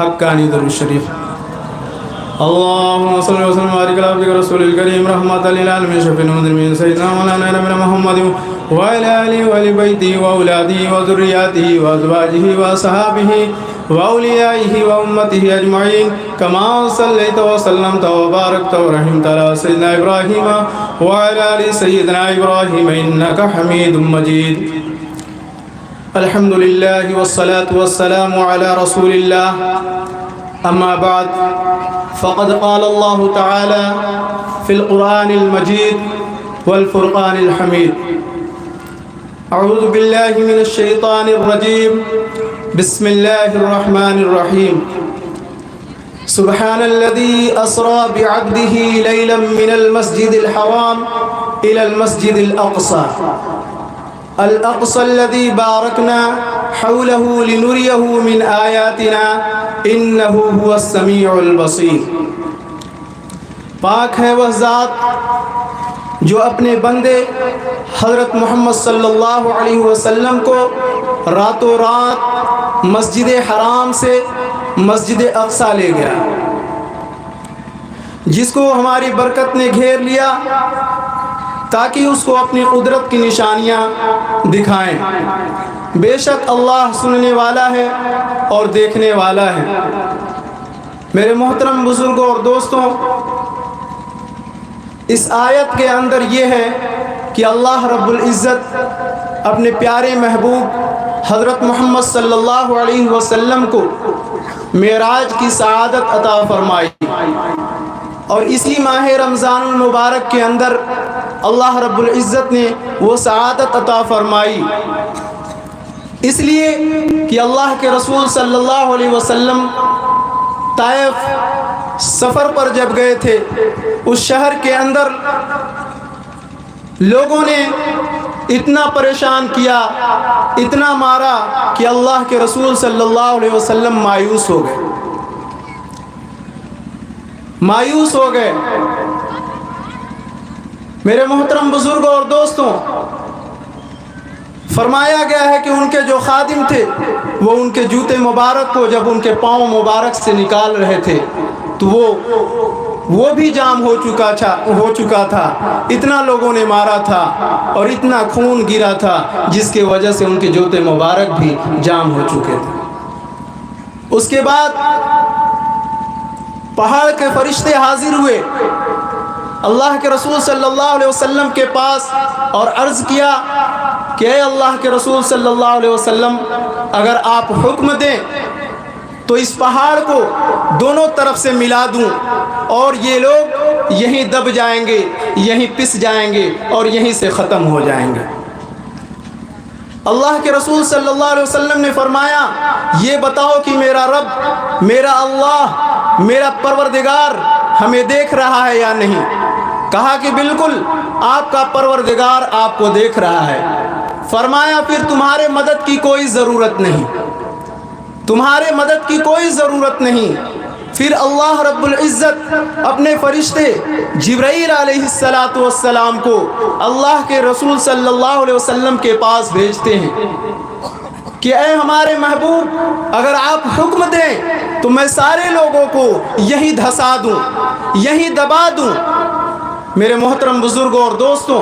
حقانی درود شریف۔ اللهم صل وسلم وبارك على عبدك رسول الكريم رحمة للعالمين شفيع المذنبين سيدنا مولانا نبينا محمد وعلى آله وآل بيته وأولاده وذرياته وأزواجه وأصحابه وأوليائه وأمته أجمعين كما صليت وسلمت وباركت ورحمت على سيدنا إبراهيم وعلى آل سيدنا إبراهيم إنك حميد مجيد۔ الحمد لله والصلاة والسلام على رسول الله، أما بعد فقد قال الله تعالى في القرآن المجيد والفرقان الحميد: أعوذ بالله من الشيطان الرجيم، بسم الله الرحمن الرحيم۔ سبحان الذي أسرى بعبده ليلا من المسجد الحرام إلى المسجد الأقصى الذي باركنا حوله لنريه من آياتنا إنه هو السميع البصير۔ پاک ہے وہ ذات جو اپنے بندے حضرت محمد صلی اللہ علیہ وسلم کو راتوں رات مسجد حرام سے مسجد اقصی لے گیا، جس کو ہماری برکت نے گھیر لیا تاکہ اس کو اپنی قدرت کی نشانیاں دکھائیں۔ بے شک اللہ سننے والا ہے اور دیکھنے والا ہے۔ میرے محترم بزرگوں اور دوستوں، اس آیت کے اندر یہ ہے کہ اللہ رب العزت اپنے پیارے محبوب حضرت محمد صلی اللہ علیہ وسلم کو معراج کی سعادت عطا فرمائی، اور اسی ماہ رمضان المبارک کے اندر اللہ رب العزت نے وہ سعادت عطا فرمائی، اس لیے کہ اللہ کے رسول صلی اللہ علیہ وسلم طائف سفر پر جب گئے تھے، اس شہر کے اندر لوگوں نے اتنا پریشان کیا، اتنا مارا کہ اللہ کے رسول صلی اللہ علیہ وسلم مایوس ہو گئے۔ میرے محترم بزرگوں اور دوستوں، فرمایا گیا ہے کہ ان کے جو خادم تھے وہ ان کے جوتے مبارک کو جب ان کے پاؤں مبارک سے نکال رہے تھے تو وہ بھی جام ہو چکا تھا، اتنا لوگوں نے مارا تھا اور اتنا خون گرا تھا جس کی وجہ سے ان کے جوتے مبارک بھی جام ہو چکے تھے۔ اس کے بعد پہاڑ کے فرشتے حاضر ہوئے اللہ کے رسول صلی اللہ علیہ وسلم کے پاس اور عرض کیا کہ اے اللہ کے رسول صلی اللہ علیہ وسلم، اگر آپ حکم دیں تو اس پہاڑ کو دونوں طرف سے ملا دوں اور یہ لوگ یہیں دب جائیں گے، یہیں پس جائیں گے اور یہیں سے ختم ہو جائیں گے۔ اللہ کے رسول صلی اللہ علیہ وسلم نے فرمایا، یہ بتاؤ کہ میرا رب، میرا اللہ، میرا پروردگار ہمیں دیکھ رہا ہے یا نہیں؟ کہا کہ بالکل آپ کا پروردگار آپ کو دیکھ رہا ہے۔ فرمایا پھر تمہارے مدد کی کوئی ضرورت نہیں، تمہارے مدد کی کوئی ضرورت نہیں۔ پھر اللہ رب العزت اپنے فرشتے جبرائیل علیہ السلام کو اللہ کے رسول صلی اللہ علیہ وسلم کے پاس بھیجتے ہیں کہ اے ہمارے محبوب، اگر آپ حکم دیں تو میں سارے لوگوں کو یہی دھسا دوں، یہی دبا دوں۔ میرے محترم بزرگوں اور دوستوں،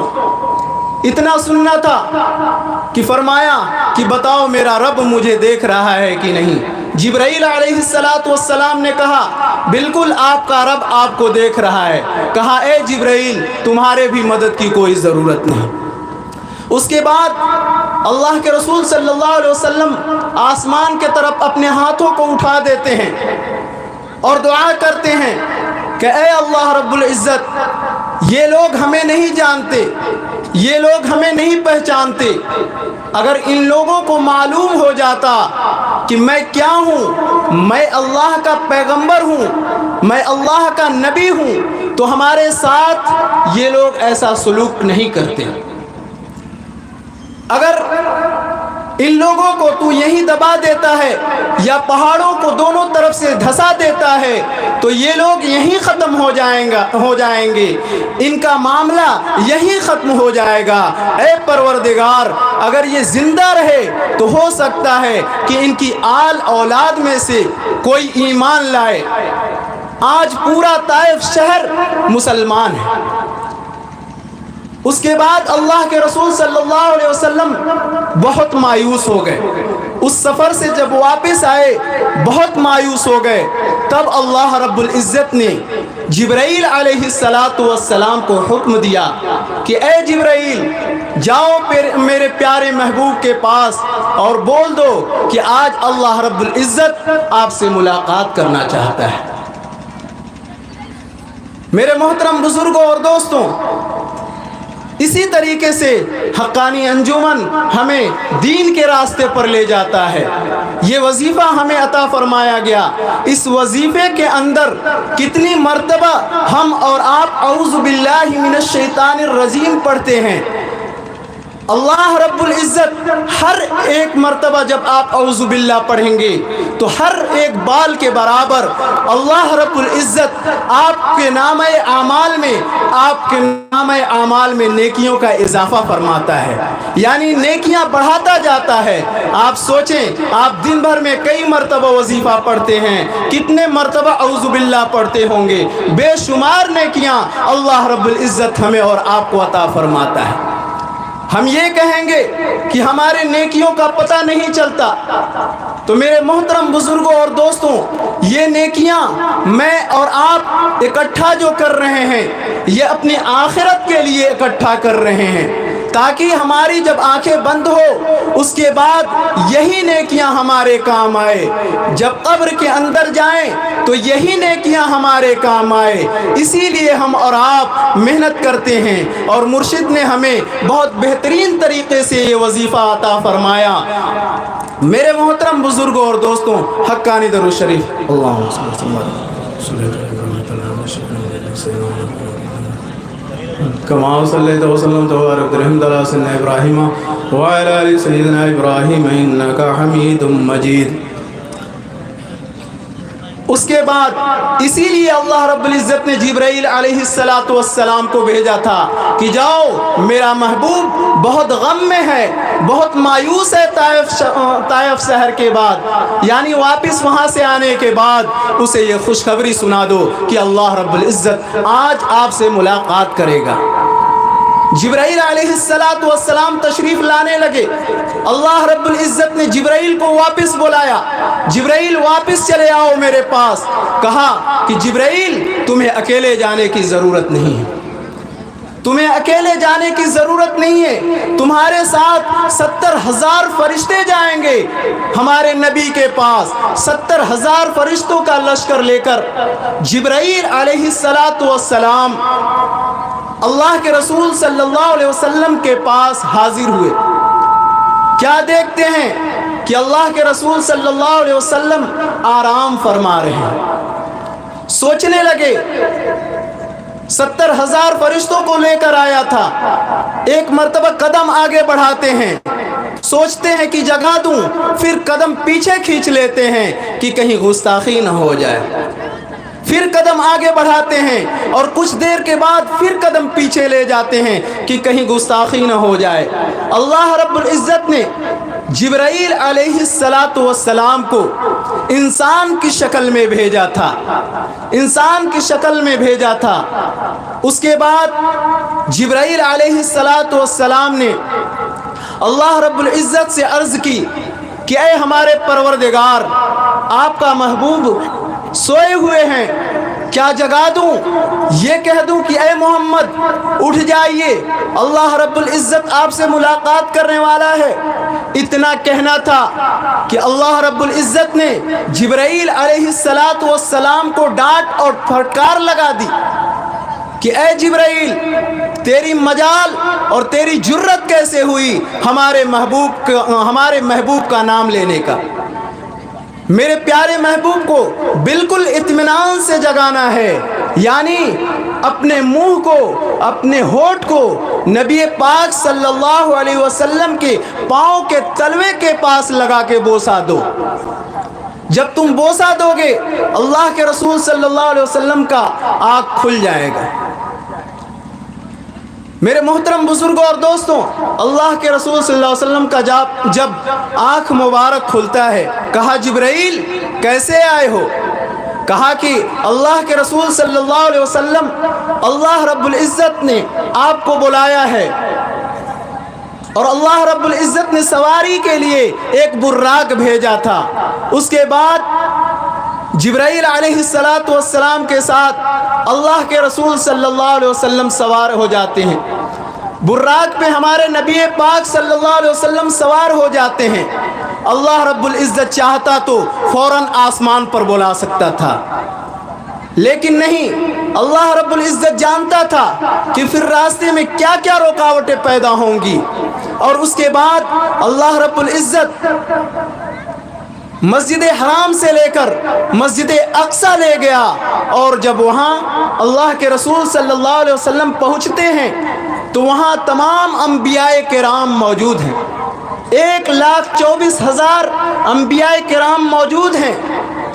اتنا سننا تھا کہ فرمایا کہ بتاؤ میرا رب مجھے دیکھ رہا ہے کہ نہیں؟ جبرائیل علیہ السلام نے کہا بالکل آپ کا رب آپ کو دیکھ رہا ہے۔ کہا اے جبرائیل، تمہارے بھی مدد کی کوئی ضرورت نہیں۔ اس کے بعد اللہ کے رسول صلی اللہ علیہ وسلم آسمان کے طرف اپنے ہاتھوں کو اٹھا دیتے ہیں اور دعا کرتے ہیں کہ اے اللہ رب العزت، یہ لوگ ہمیں نہیں جانتے، یہ لوگ ہمیں نہیں پہچانتے، اگر ان لوگوں کو معلوم ہو جاتا کہ میں کیا ہوں، میں اللہ کا پیغمبر ہوں، میں اللہ کا نبی ہوں، تو ہمارے ساتھ یہ لوگ ایسا سلوک نہیں کرتے۔ اگر ان لوگوں کو تو یہی دبا دیتا ہے یا پہاڑوں کو دونوں طرف سے دھسا دیتا ہے تو یہ لوگ یہیں ختم ہو جائیں گے، ان کا معاملہ یہیں ختم ہو جائے گا۔ اے پروردگار، اگر یہ زندہ رہے تو ہو سکتا ہے کہ ان کی آل اولاد میں سے کوئی ایمان لائے۔ آج پورا طائف شہر مسلمان ہے۔ اس کے بعد اللہ کے رسول صلی اللہ علیہ وسلم بہت مایوس ہو گئے۔ اس سفر سے جب واپس آئے بہت مایوس ہو گئے۔ تب اللہ رب العزت نے جبرائیل علیہ السلام کو حکم دیا کہ اے جبرائیل، جاؤ میرے پیارے محبوب کے پاس اور بول دو کہ آج اللہ رب العزت آپ سے ملاقات کرنا چاہتا ہے۔ میرے محترم بزرگوں اور دوستوں، اسی طریقے سے حقانی انجمن ہمیں دین کے راستے پر لے جاتا ہے۔ یہ وظیفہ ہمیں عطا فرمایا گیا۔ اس وظیفے کے اندر کتنی مرتبہ ہم اور آپ اعوذ باللہ من الشیطان الرجیم پڑھتے ہیں۔ اللہ رب العزت ہر ایک مرتبہ جب آپ اعوذ باللہ پڑھیں گے تو ہر ایک بال کے برابر اللہ رب العزت آپ کے نامہ اعمال میں نیکیوں کا اضافہ فرماتا ہے، یعنی نیکیاں بڑھاتا جاتا ہے۔ آپ سوچیں، آپ دن بھر میں کئی مرتبہ وظیفہ پڑھتے ہیں، کتنے مرتبہ اعوذ باللہ پڑھتے ہوں گے؟ بے شمار نیکیاں اللہ رب العزت ہمیں اور آپ کو عطا فرماتا ہے۔ ہم یہ کہیں گے کہ ہمارے نیکیوں کا پتہ نہیں چلتا، تو میرے محترم بزرگوں اور دوستوں، یہ نیکیاں میں اور آپ اکٹھا جو کر رہے ہیں، یہ اپنی آخرت کے لیے اکٹھا کر رہے ہیں، تاکہ ہماری جب آنکھیں بند ہو اس کے بعد یہی نیکیاں ہمارے کام آئے۔ جب قبر کے اندر جائیں تو یہی نیکیاں ہمارے کام آئے۔ اسی لیے ہم اور آپ محنت کرتے ہیں، اور مرشد نے ہمیں بہت بہترین طریقے سے یہ وظیفہ عطا فرمایا۔ میرے محترم بزرگوں اور دوستوں، حقانی درود شریف اللہم صلی اللہ کما صلیت وسلم تبارک رحمت اللہ سیدنا ابراہیم وعلی آل سیدنا ابراہیم انک حمید مجید۔ اس کے بعد اسی لیے اللہ رب العزت نے جبرائیل علیہ السلام کو بھیجا تھا کہ جاؤ، میرا محبوب بہت غم میں ہے، بہت مایوس ہے طائف شہر کے بعد، یعنی واپس وہاں سے آنے کے بعد اسے یہ خوشخبری سنا دو کہ اللہ رب العزت آج آپ سے ملاقات کرے گا۔ جبرائیل علیہ السلام تشریف لانے لگے۔ اللہ رب العزت نے جبرائیل کو واپس بلایا، جبرائیل واپس چلے آؤ میرے پاس۔ کہا کہ جبرائیل، تمہیں اکیلے جانے کی ضرورت نہیں ہے، تمہیں اکیلے جانے کی ضرورت نہیں ہے، تمہارے ساتھ 70,000 فرشتے جائیں گے ہمارے نبی کے پاس۔ 70,000 فرشتوں کا لشکر لے کر جبرائیل علیہ السلام اللہ کے رسول صلی اللہ علیہ وسلم کے پاس حاضر ہوئے۔ کیا دیکھتے ہیں کہ اللہ کے رسول صلی اللہ علیہ وسلم آرام فرما رہے ہیں۔ سوچنے لگے، 70,000 فرشتوں کو لے کر آیا تھا، ایک مرتبہ قدم آگے بڑھاتے ہیں، سوچتے ہیں کہ جگہ دوں، پھر قدم پیچھے کھینچ لیتے ہیں کہ کہیں گستاخی نہ ہو جائے، پھر قدم آگے بڑھاتے ہیں اور کچھ دیر کے بعد پھر قدم پیچھے لے جاتے ہیں کہ کہیں گستاخی نہ ہو جائے۔ اللہ رب العزت نے جبرائیل علیہ السلام کو انسان کی شکل میں بھیجا تھا، انسان کی شکل میں بھیجا تھا۔ اس کے بعد جبرائیل علیہ السلام نے اللہ رب العزت سے عرض کی کہ اے ہمارے پروردگار، آپ کا محبوب سوئے ہوئے ہیں، کیا جگا دوں؟ یہ کہہ دوں کہ اے محمد اٹھ جائیے، اللہ رب العزت آپ سے ملاقات کرنے والا ہے؟ اتنا کہنا تھا کہ اللہ رب العزت نے جبرائیل علیہ السلام کو ڈانٹ اور پھٹکار لگا دی کہ اے جبرائیل، تیری مجال اور تیری جرت کیسے ہوئی ہمارے محبوب کا نام لینے کا؟ میرے پیارے محبوب کو بالکل اطمینان سے جگانا ہے، یعنی اپنے منہ کو، اپنے ہونٹ کو نبی پاک صلی اللہ علیہ وسلم کے پاؤں کے تلوے کے پاس لگا کے بوسا دو۔ جب تم بوسا دو گے اللہ کے رسول صلی اللہ علیہ وسلم کا آنکھ کھل جائے گا۔ میرے محترم بزرگوں اور دوستوں، اللہ کے رسول صلی اللہ علیہ وسلم کا جب آنکھ مبارک کھلتا ہے، کہا جبرائیل کیسے آئے ہو؟ کہا کہ اللہ کے رسول صلی اللہ علیہ وسلم اللہ رب العزت نے آپ کو بلایا ہے، اور اللہ رب العزت نے سواری کے لیے ایک براق بھیجا تھا۔ اس کے بعد جبرائیل علیہ السلام کے ساتھ اللہ کے رسول صلی اللہ علیہ وسلم سوار ہو جاتے ہیں۔ براق پہ ہمارے نبی پاک صلی اللہ علیہ وسلم سوار ہو جاتے ہیں۔ اللہ رب العزت چاہتا تو فوراً آسمان پر بلا سکتا تھا، لیکن نہیں، اللہ رب العزت جانتا تھا کہ پھر راستے میں کیا کیا رکاوٹیں پیدا ہوں گی، اور اس کے بعد اللہ رب العزت مسجد حرام سے لے کر مسجد اقصیٰ لے گیا، اور جب وہاں اللہ کے رسول صلی اللہ علیہ وسلم پہنچتے ہیں تو وہاں تمام انبیاء کرام موجود ہیں۔ 1,24,000 انبیاء کرام موجود ہیں۔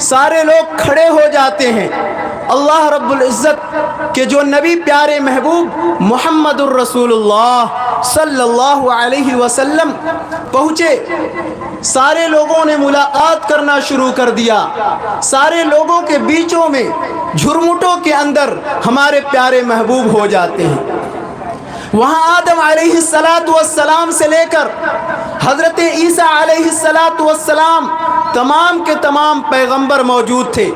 سارے لوگ کھڑے ہو جاتے ہیں۔ اللہ رب العزت کے جو نبی پیارے محبوب محمد الرسول اللہ صلی اللہ علیہ وسلم پہنچے، سارے لوگوں نے ملاقات کرنا شروع کر دیا۔ سارے لوگوں کے بیچوں میں جھرمٹوں کے اندر ہمارے پیارے محبوب ہو جاتے ہیں۔ وہاں آدم علیہ السلام سے لے کر حضرت عیسیٰ علیہ السلام تمام کے تمام پیغمبر موجود تھے۔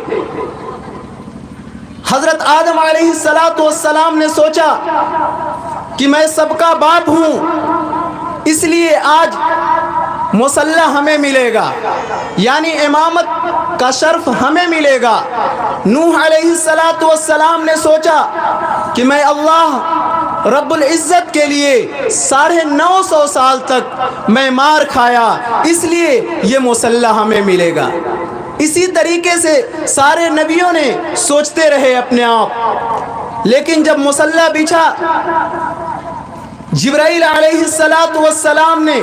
حضرت آدم علیہ السلام نے سوچا کہ میں سب کا باپ ہوں، اس لیے آج مصلی ہمیں ملے گا، یعنی امامت کا شرف ہمیں ملے گا۔ نوح علیہ السلام نے سوچا کہ میں اللہ رب العزت کے لیے 950 سال تک میں مار کھایا، اس لیے یہ مصلی ہمیں ملے گا۔ اسی طریقے سے سارے نبیوں نے سوچتے رہے اپنے آپ، لیکن جب مصلی بچھا، جبرائیل علیہ السلام نے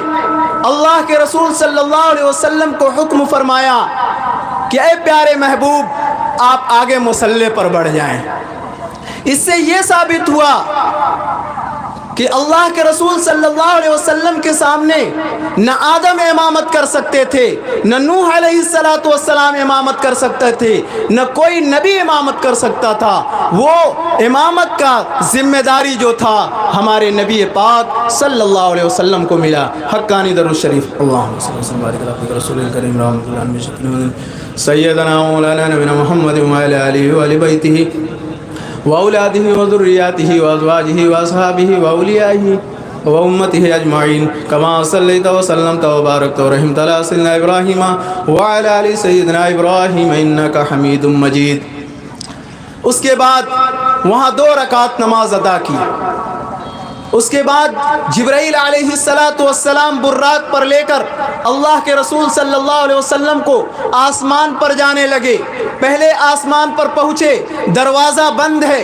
اللہ کے رسول صلی اللہ علیہ وسلم کو حکم فرمایا کہ اے پیارے محبوب، آپ آگے مصلی پر بڑھ جائیں۔ اس سے یہ ثابت ہوا کہ اللہ کے رسول صلی اللہ علیہ وسلم کے سامنے نہ آدم امامت کر سکتے تھے، نہ نوح علیہ السلام امامت کر سکتے تھے، نہ کوئی نبی امامت کر سکتا تھا۔ وہ امامت کا ذمہ داری جو تھا ہمارے نبی پاک صلی اللہ علیہ وسلم کو ملا۔ حقانی درود شریف اللہم صلی اللہ علیہ وسلم رسول الکریم رحمۃ اللہ علیہ سیدنا مولانا نبینا محمد وعلی آلہ وعلی بیتہ وأولاده وذرياته وأزواجه وأصحابه وأوليائه وأمته أجمعين كما صليت وسلمت وباركت ورحمت على سيدنا إبراهيم وعلى آل سيدنا إبراهيم إنك حميد مجيد۔ اس کے بعد وہاں 2 رکعت نماز ادا کی۔ اس کے بعد جبرائیل علیہ السلام براق پر لے کر اللہ کے رسول صلی اللہ علیہ وسلم کو آسمان پر جانے لگے۔ پہلے آسمان پر پہنچے، دروازہ بند ہے۔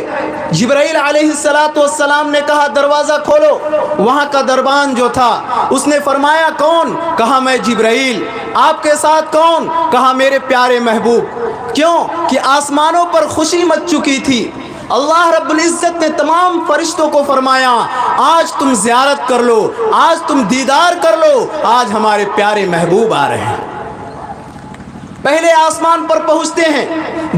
جبرائیل علیہ السلام نے کہا دروازہ کھولو۔ وہاں کا دربان جو تھا اس نے فرمایا کون؟ کہا میں جبرائیل۔ آپ کے ساتھ کون؟ کہا میرے پیارے محبوب۔ کیوں کہ آسمانوں پر خوشی مچ چکی تھی۔ اللہ رب العزت نے تمام فرشتوں کو فرمایا آج تم زیارت کر لو، آج تم دیدار کر لو، آج ہمارے پیارے محبوب آ رہے ہیں۔ پہلے آسمان پر پہنچتے ہیں،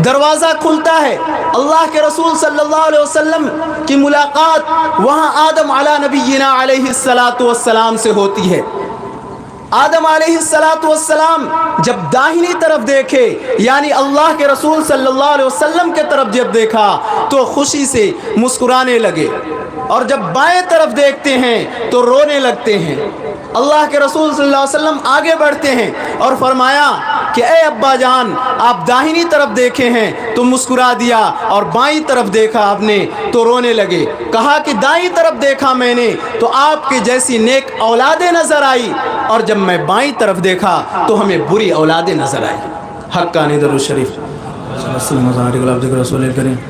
دروازہ کھلتا ہے، اللہ کے رسول صلی اللہ علیہ وسلم کی ملاقات وہاں آدم علی نبینا علیہ السلام سے ہوتی ہے۔ آدم علیہ السلام جب داہنی طرف دیکھے، یعنی اللہ کے رسول صلی اللہ علیہ وسلم کے طرف جب دیکھا تو خوشی سے مسکرانے لگے، اور جب بائیں طرف دیکھتے ہیں تو رونے لگتے ہیں۔ اللہ کے رسول صلی اللہ علیہ وسلم آگے بڑھتے ہیں اور فرمایا کہ اے ابا جان، آپ داہنی طرف دیکھے ہیں تو مسکرا دیا، اور بائیں طرف دیکھا آپ نے تو رونے لگے۔ کہا کہ دائیں طرف دیکھا میں نے تو آپ کے جیسی نیک اولادیں نظر آئی، اور جب میں بائیں طرف دیکھا تو ہمیں بری اولادیں نظر آئی۔ حقانی درود شریف رسول کریم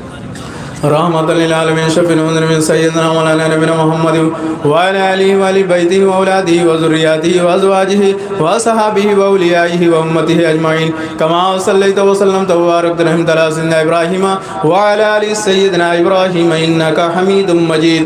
رحمت للعالمین شفیع المذنبین سیدنا مولانا نبینا محمد وعلی آلہ وعلی بیتہ واولادہ وذریاتہ وازواجہ واصحابہ واولیائہ وامتہ اجمعین کما صلیت وسلمت وبارکت ورحمت علی سیدنا ابراہیم وعلی آل سیدنا ابراہیم انک حمید مجید۔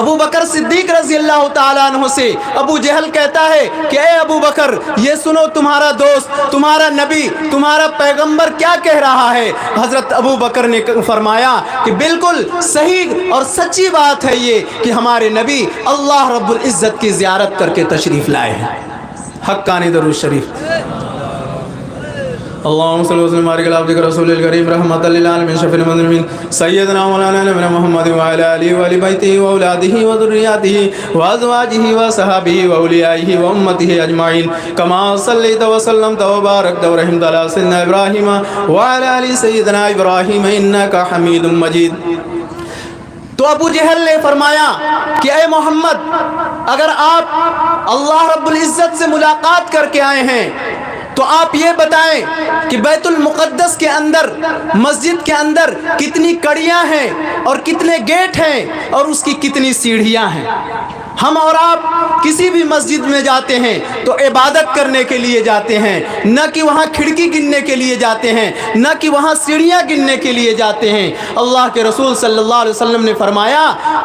ابو بکر صدیق رضی اللہ تعالیٰ عنہ سے ابو جہل کہتا ہے کہ اے ابو بکر یہ سنو تمہارا دوست تمہارا نبی تمہارا پیغمبر کیا کہہ رہا ہے۔ حضرت ابو بکر نے فرمایا کہ بالکل صحیح اور سچی بات ہے یہ کہ ہمارے نبی اللہ رب العزت کی زیارت کر کے تشریف لائے ہیں۔ حقانی درود شریف۔ اللهم صل وسلم وبارك على عبدك رسول الكريم رحمة للعالمين شفيع المذنبين سيدنا مولانا نبينا محمد وعلى آله وآل بيته وأولاده وذرياته وأزواجه وصحابه وأوليائه وأمته أجمعين كما صليت وسلمت وباركت ورحمت على سيدنا إبراهيم وعلى آل سيدنا إبراهيم إنك حميد مجيد۔ تو ابو جہل نے فرمایا کہ اے محمد اگر آپ اللہ رب العزت سے ملاقات کر کے آئے ہیں تو آپ یہ بتائیں کہ بیت المقدس کے اندر مسجد کے اندر کتنی کڑیاں ہیں اور کتنے گیٹ ہیں اور اس کی کتنی سیڑھیاں ہیں۔ ہم اور آپ کسی بھی مسجد میں جاتے ہیں تو عبادت کرنے کے لیے جاتے ہیں، نہ کہ وہاں کھڑکی گننے کے لیے جاتے ہیں، نہ کہ وہاں سیڑھیاں گننے کے لیے جاتے ہیں۔ اللہ کے رسول صلی اللہ علیہ وسلم نے فرمایا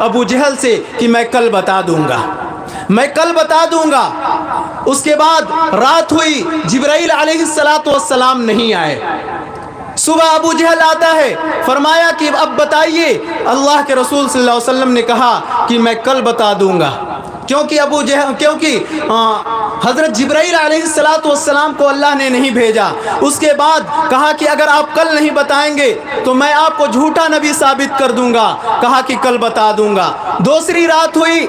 ابو جہل سے کہ میں کل بتا دوں گا، میں کل بتا دوں گا۔ اس کے بعد رات ہوئی، جبرائیل علیہ السلام نہیں آئے۔ صبح ابو جہل آتا ہے، فرمایا کہ اب بتائیے۔ اللہ کے رسول صلی اللہ علیہ وسلم نے کہا کہ میں کل بتا دوں گا، کیونکہ حضرت جبرائیل علیہ السلام کو اللہ نے نہیں بھیجا۔ اس کے بعد کہا کہ اگر آپ کل نہیں بتائیں گے تو میں آپ کو جھوٹا نبی ثابت کر دوں گا۔ کہا کہ کل بتا دوں گا۔ دوسری رات ہوئی،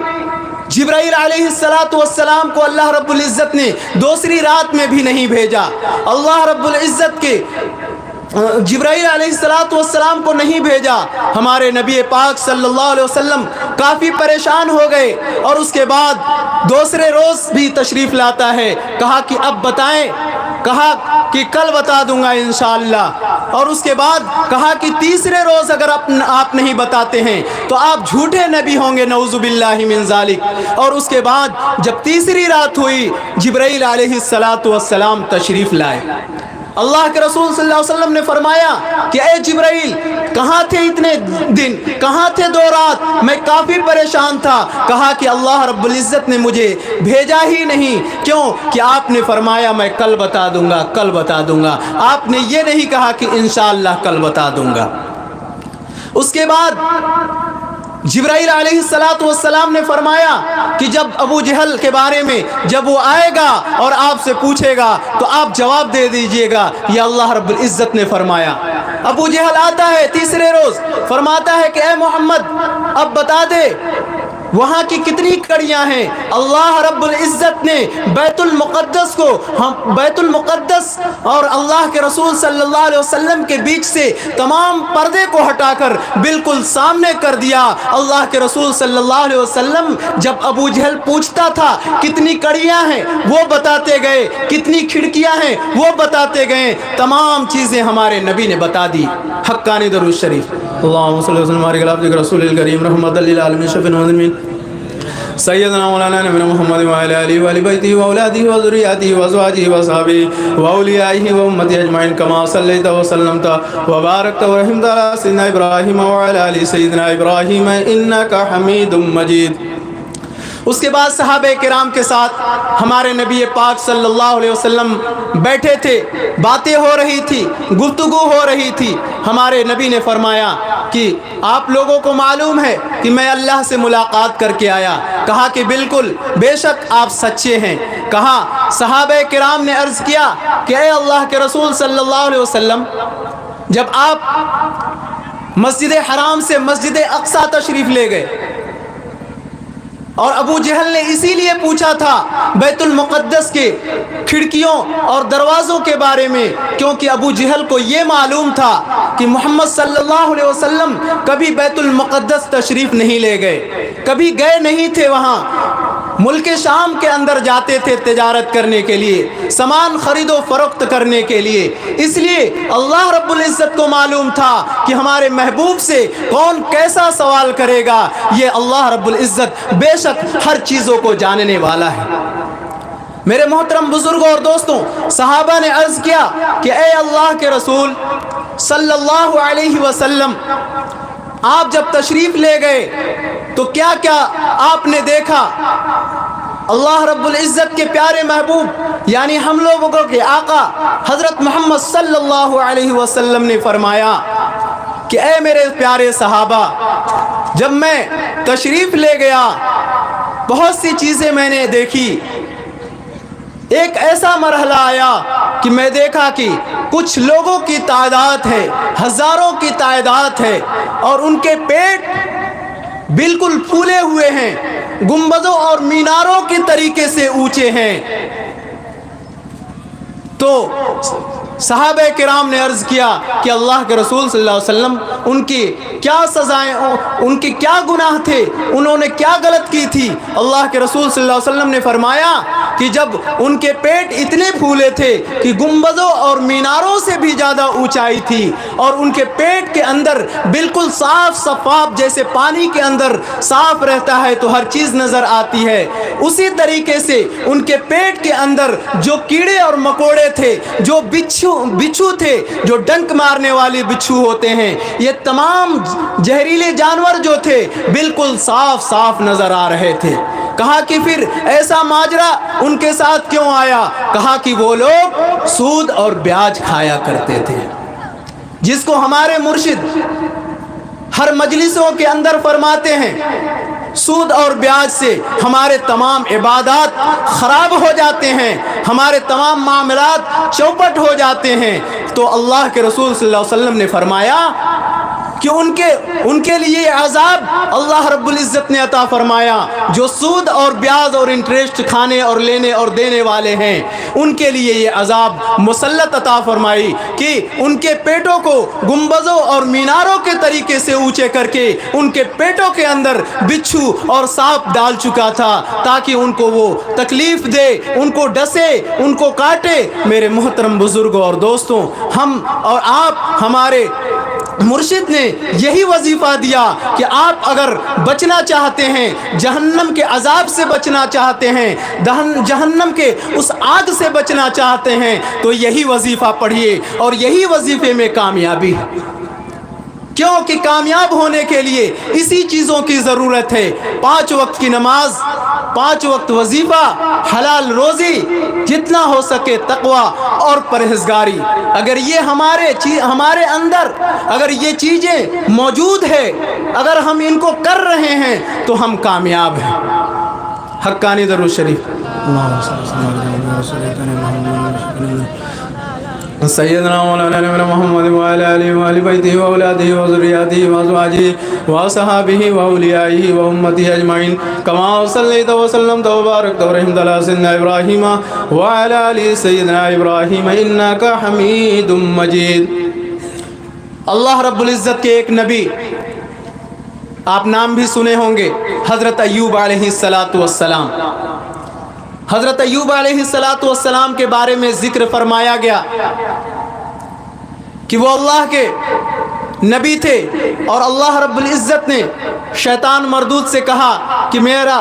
جبرائیل علیہ السلام کو اللہ رب العزت نے دوسری رات میں بھی نہیں بھیجا۔ اللہ رب العزت کے جبرائیل علیہ السلام کو نہیں بھیجا۔ ہمارے نبی پاک صلی اللہ علیہ وسلم کافی پریشان ہو گئے، اور اس کے بعد دوسرے روز بھی تشریف لاتا ہے۔ کہا کہ اب بتائیں، کہا کہ کل بتا دوں گا انشاءاللہ۔ اور اس کے بعد کہا کہ تیسرے روز اگر آپ نہیں بتاتے ہیں تو آپ جھوٹے نبی ہوں گے، نعوذ باللہ من ذالک۔ اور اس کے بعد جب تیسری رات ہوئی، جبرائیل علیہ السلام تشریف لائے۔ اللہ کے رسول صلی اللہ علیہ وسلم نے فرمایا کہ اے جبرائیل کہاں تھے اتنے دن، کہاں تھے 2 رات؟ میں کافی پریشان تھا۔ کہا کہ اللہ رب العزت نے مجھے بھیجا ہی نہیں۔ کیوں؟ کہ آپ نے فرمایا میں کل بتا دوں گا، کل بتا دوں گا۔ آپ نے یہ نہیں کہا کہ انشاءاللہ کل بتا دوں گا۔ اس کے بعد جبرائیل علیہ السلام نے فرمایا کہ جب ابو جہل کے بارے میں جب وہ آئے گا اور آپ سے پوچھے گا تو آپ جواب دے دیجئے گا، یہ اللہ رب العزت نے فرمایا۔ ابو جہل آتا ہے تیسرے روز، فرماتا ہے کہ اے محمد اب بتا دے وہاں کی کتنی کڑیاں ہیں۔ اللہ رب العزت نے بیت المقدس اور اللہ کے رسول صلی اللہ علیہ وسلم کے بیچ سے تمام پردے کو ہٹا کر بالکل سامنے کر دیا۔ اللہ کے رسول صلی اللہ علیہ وسلم جب ابو جہل پوچھتا تھا کتنی کڑیاں ہیں وہ بتاتے گئے، کتنی کھڑکیاں ہیں وہ بتاتے گئے، تمام چیزیں ہمارے نبی نے بتا دی۔ حقانی درود شریف۔ اللہم صلی اللہ علیہ وسلم علی عبدک رسول الکریم رحمۃ للعالمین شفیع المذنبین سیدنا مولانا نبینا محمد وعلی آلہ وآل بیتہ وأولادہ وذریاتہ وازواجہ وصحابہ وأولیائہ وأمتہ اجمعین کما صلیت وسلمت وبارکت ورحمت علی سیدنا ابراہیم وعلی آل سیدنا ابراہیم انک حمید مجید۔ اس کے بعد صحابہ کرام کے ساتھ ہمارے نبی پاک صلی اللہ علیہ وسلم بیٹھے تھے، باتیں ہو رہی تھی، گفتگو ہو رہی تھی۔ ہمارے نبی نے فرمایا کہ آپ لوگوں کو معلوم ہے کہ میں اللہ سے ملاقات کر کے آیا۔ کہا کہ بالکل، بے شک آپ سچے ہیں۔ کہا صحابہ کرام نے عرض کیا کہ اے اللہ کے رسول صلی اللہ علیہ وسلم جب آپ مسجد حرام سے مسجد اقصی تشریف لے گئے، اور ابو جہل نے اسی لیے پوچھا تھا بیت المقدس کے کھڑکیوں اور دروازوں کے بارے میں، کیونکہ ابو جہل کو یہ معلوم تھا کہ محمد صلی اللہ علیہ وسلم کبھی بیت المقدس تشریف نہیں لے گئے، کبھی گئے نہیں تھے وہاں۔ ملک شام کے اندر جاتے تھے تجارت کرنے کے لیے، سامان خرید و فروخت کرنے کے لیے۔ اس لیے اللہ رب العزت کو معلوم تھا کہ ہمارے محبوب سے کون کیسا سوال کرے گا۔ یہ اللہ رب العزت بے شک ہر چیزوں کو جاننے والا ہے۔ میرے محترم بزرگوں اور دوستوں، صحابہ نے عرض کیا کہ اے اللہ کے رسول صلی اللہ علیہ وسلم آپ جب تشریف لے گئے تو کیا کیا آپ نے دیکھا؟ اللہ رب العزت کے پیارے محبوب یعنی ہم لوگوں کے آقا حضرت محمد صلی اللہ علیہ وسلم نے فرمایا کہ اے میرے پیارے صحابہ، جب میں تشریف لے گیا بہت سی چیزیں میں نے دیکھی. ایک ایسا مرحلہ آیا کہ میں دیکھا کہ کچھ لوگوں کی تعداد ہے، ہزاروں کی تعداد ہے، اور ان کے پیٹ بالکل پھولے ہوئے ہیں، گنبدوں اور میناروں کے طریقے سے اونچے ہیں. تو صحابہ کرام نے عرض کیا کہ اللہ کے رسول صلی اللہ علیہ وسلم، ان کی کیا سزائیں، ان کے کیا گناہ تھے، انہوں نے کیا غلط کی تھی؟ اللہ کے رسول صلی اللہ علیہ وسلم نے فرمایا کہ جب ان کے پیٹ اتنے پھولے تھے کہ گنبدوں اور میناروں سے بھی زیادہ اونچائی تھی، اور ان کے پیٹ کے اندر بالکل صاف شفاف جیسے پانی کے اندر صاف رہتا ہے تو ہر چیز نظر آتی ہے، اسی طریقے سے ان کے پیٹ کے اندر جو کیڑے اور مکوڑے تھے، جو بچھو تھے، جو ڈنک مارنے والے بچھو ہوتے ہیں، یہ تمام زہریلے جانور جو تھے بالکل صاف صاف نظر آ رہے تھے. کہا کہ پھر ایسا ماجرا ان کے ساتھ کیوں آیا؟ کہا کہ وہ لوگ سود اور بیاج کھایا کرتے تھے، جس کو ہمارے مرشد ہر مجلسوں کے اندر فرماتے ہیں سود اور بیاج سے ہمارے تمام عبادات خراب ہو جاتے ہیں، ہمارے تمام معاملات چوپٹ ہو جاتے ہیں. تو اللہ کے رسول صلی اللہ علیہ وسلم نے فرمایا کہ ان کے لیے عذاب اللہ رب العزت نے عطا فرمایا جو سود اور بیاج اور انٹرسٹ کھانے اور لینے اور دینے والے ہیں، ان کے لیے یہ عذاب مسلط عطا فرمائی کہ ان کے پیٹوں کو گنبدوں اور میناروں کے طریقے سے اونچے کر کے ان کے پیٹوں کے اندر بچھو اور سانپ ڈال چکا تھا تاکہ ان کو وہ تکلیف دے، ان کو ڈسے، ان کو کاٹے. میرے محترم بزرگوں اور دوستوں، ہم اور آپ، ہمارے مرشد نے یہی وظیفہ دیا کہ آپ اگر بچنا چاہتے ہیں، جہنم کے عذاب سے بچنا چاہتے ہیں، جہنم کے اس آگ سے بچنا چاہتے ہیں تو یہی وظیفہ پڑھیے، اور یہی وظیفے میں کامیابی ہے. کیونکہ کامیاب ہونے کے لیے اسی چیزوں کی ضرورت ہے: 5 وقت کی نماز، 5 وقت وظیفہ، حلال روزی، جتنا ہو سکے تقوی اور پرہیزگاری. اگر یہ ہمارے اندر اگر یہ چیزیں موجود ہے، اگر ہم ان کو کر رہے ہیں تو ہم کامیاب ہیں. حقانی درود شریف. سیدنا مولانا محمد وعلى آله وآل بيته وأولاده وذرياته وأزواجه وصحابه وأوليائه وأمته أجمعين كما صليت وسلمت وباركت ورحمت على سيدنا إبراهيم وعلى آل سيدنا إبراهيم إنك حميد مجيد. اللہ رب العزت کے ایک نبی، آپ نام بھی سنے ہوں گے، حضرت ایوب علیہ السلام. حضرت ایوب علیہ السلام کے بارے میں ذکر فرمایا گیا کہ وہ اللہ کے نبی تھے، اور اللہ رب العزت نے شیطان مردود سے کہا کہ میرا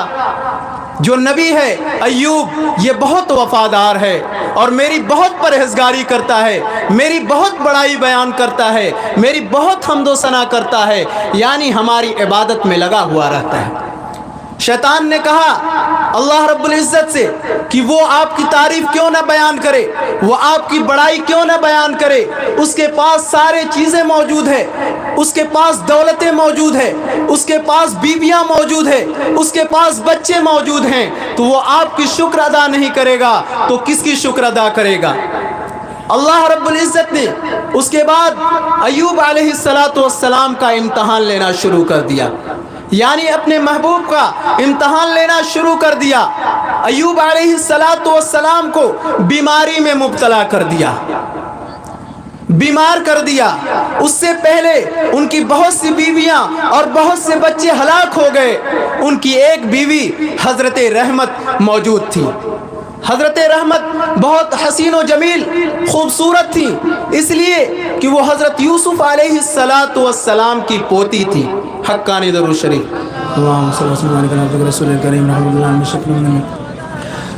جو نبی ہے ایوب یہ بہت وفادار ہے اور میری بہت پرہیزگاری کرتا ہے، میری بہت بڑائی بیان کرتا ہے، میری بہت حمد و ثنا کرتا ہے، یعنی ہماری عبادت میں لگا ہوا رہتا ہے. شیطان نے کہا اللہ رب العزت سے کہ وہ آپ کی تعریف کیوں نہ بیان کرے، وہ آپ کی بڑائی کیوں نہ بیان کرے، اس کے پاس سارے چیزیں موجود ہیں، اس کے پاس دولتیں موجود ہیں، اس کے پاس بیویاں موجود ہیں، اس کے پاس بچے موجود ہیں، تو وہ آپ کی شکر ادا نہیں کرے گا تو کس کی شکر ادا کرے گا؟ اللہ رب العزت نے اس کے بعد ایوب علیہ السلام کا امتحان لینا شروع کر دیا، یعنی اپنے محبوب کا امتحان لینا شروع کر دیا. ایوب علیہ السلام کو بیماری میں مبتلا کر دیا، بیمار کر دیا. اس سے پہلے ان کی بہت سی بیویاں اور بہت سے بچے ہلاک ہو گئے. ان کی ایک بیوی حضرت رحمت موجود تھی. حضرت رحمت بہت حسین و جمیل خوبصورت تھی، اس لیے کہ وہ حضرت یوسف علیہ السلام کی پوتی تھی. حقانی درود شریف. اللہم صلی اللہ علیہ وسلم رسول کریم رحمۃ اللہ.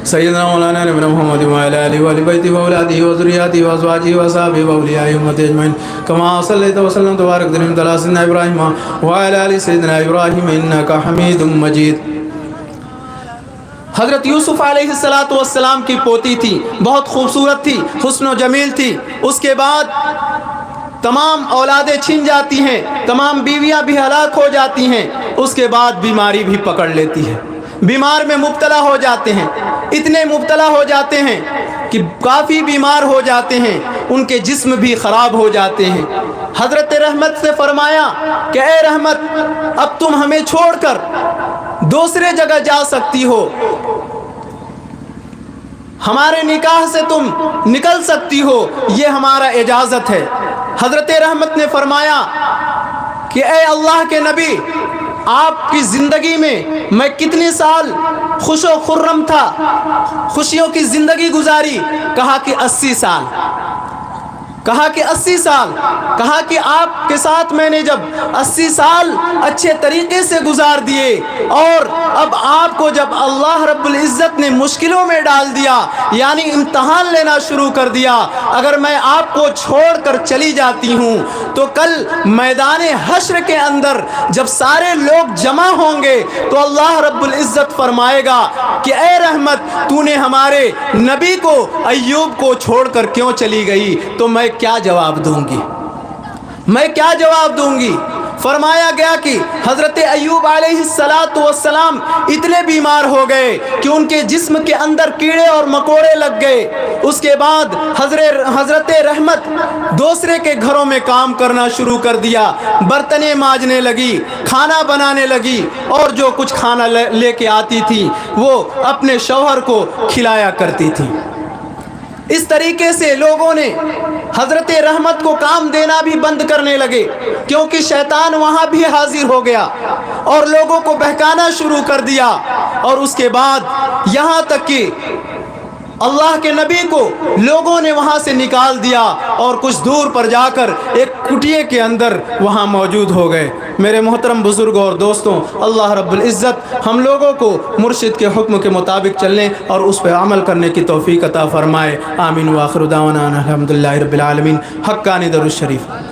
سیدنا مولانا نبینا محمد وعلی آلہ وآل بیتہ وأولادہ وذریاتہ وأزواجہ وأصحابہ وأولیاء امتہ اجمعین کما صلیت وسلمت وبارکت وانعمت علی سیدنا ابراہیم وعلی آل سیدنا ابراہیم انک حمید مجید۔ حضرت یوسف علیہ السلام کی پوتی تھی، بہت خوبصورت تھی، حسن و جمیل تھی۔ اس کے بعد تمام اولادیں چھن جاتی ہیں، تمام بیویاں بھی ہلاک ہو جاتی ہیں۔ اس کے بعد بیماری بھی پکڑ لیتی ہے، بیمار میں مبتلا ہو جاتے ہیں، اتنے مبتلا ہو جاتے ہیں کہ کافی بیمار ہو جاتے ہیں، ان کے جسم بھی خراب ہو جاتے ہیں۔ حضرت رحمت سے فرمایا کہ اے رحمت، اب تم ہمیں چھوڑ کر دوسرے جگہ جا سکتی ہو، ہمارے نکاح سے تم نکل سکتی ہو، یہ ہمارا اجازت ہے۔ حضرت رحمت نے فرمایا کہ اے اللہ کے نبی، آپ کی زندگی میں کتنے سال خوش و خرم تھا، خوشیوں کی زندگی گزاری؟ کہا کہ 80 سال۔ کہا کہ 80 سال، کہا کہ آپ کے ساتھ میں نے جب 80 سال اچھے طریقے سے گزار دیے، اور اب آپ کو جب اللہ رب العزت نے مشکلوں میں ڈال دیا، یعنی امتحان لینا شروع کر دیا، اگر میں آپ کو چھوڑ کر چلی جاتی ہوں تو کل میدان حشر کے اندر جب سارے لوگ جمع ہوں گے تو اللہ رب العزت فرمائے گا کہ اے رحمت، تو نے ہمارے نبی کو ایوب کو چھوڑ کر کیوں چلی گئی؟ تو میں کیا جواب دوں گی؟ میں کیا جواب دوں گی؟ فرمایا گیا کہ حضرت ایوب علیہ السلام اتنے بیمار ہو گئے کہ ان کے جسم کے اندر کیڑے اور مکوڑے لگ گئے۔ اس کے بعد حضرت رحمت دوسرے کے گھروں میں کام کرنا شروع کر دیا، برتنیں مانجنے لگی، کھانا بنانے لگی، اور جو کچھ کھانا لے کے آتی تھی وہ اپنے شوہر کو کھلایا کرتی تھی۔ اس طریقے سے لوگوں نے حضرت رحمت کو کام دینا بھی بند کرنے لگے، کیونکہ شیطان وہاں بھی حاضر ہو گیا اور لوگوں کو بہکانا شروع کر دیا۔ اور اس کے بعد یہاں تک کہ اللہ کے نبی کو لوگوں نے وہاں سے نکال دیا اور کچھ دور پر جا کر ایک کٹیے کے اندر وہاں موجود ہو گئے۔ میرے محترم بزرگوں اور دوستوں، اللہ رب العزت ہم لوگوں کو مرشد کے حکم کے مطابق چلنے اور اس پہ عمل کرنے کی توفیق عطا فرمائے۔ آمین وآخر دعوانا الحمدللہ رب العالمین۔ حقانی درود شریف۔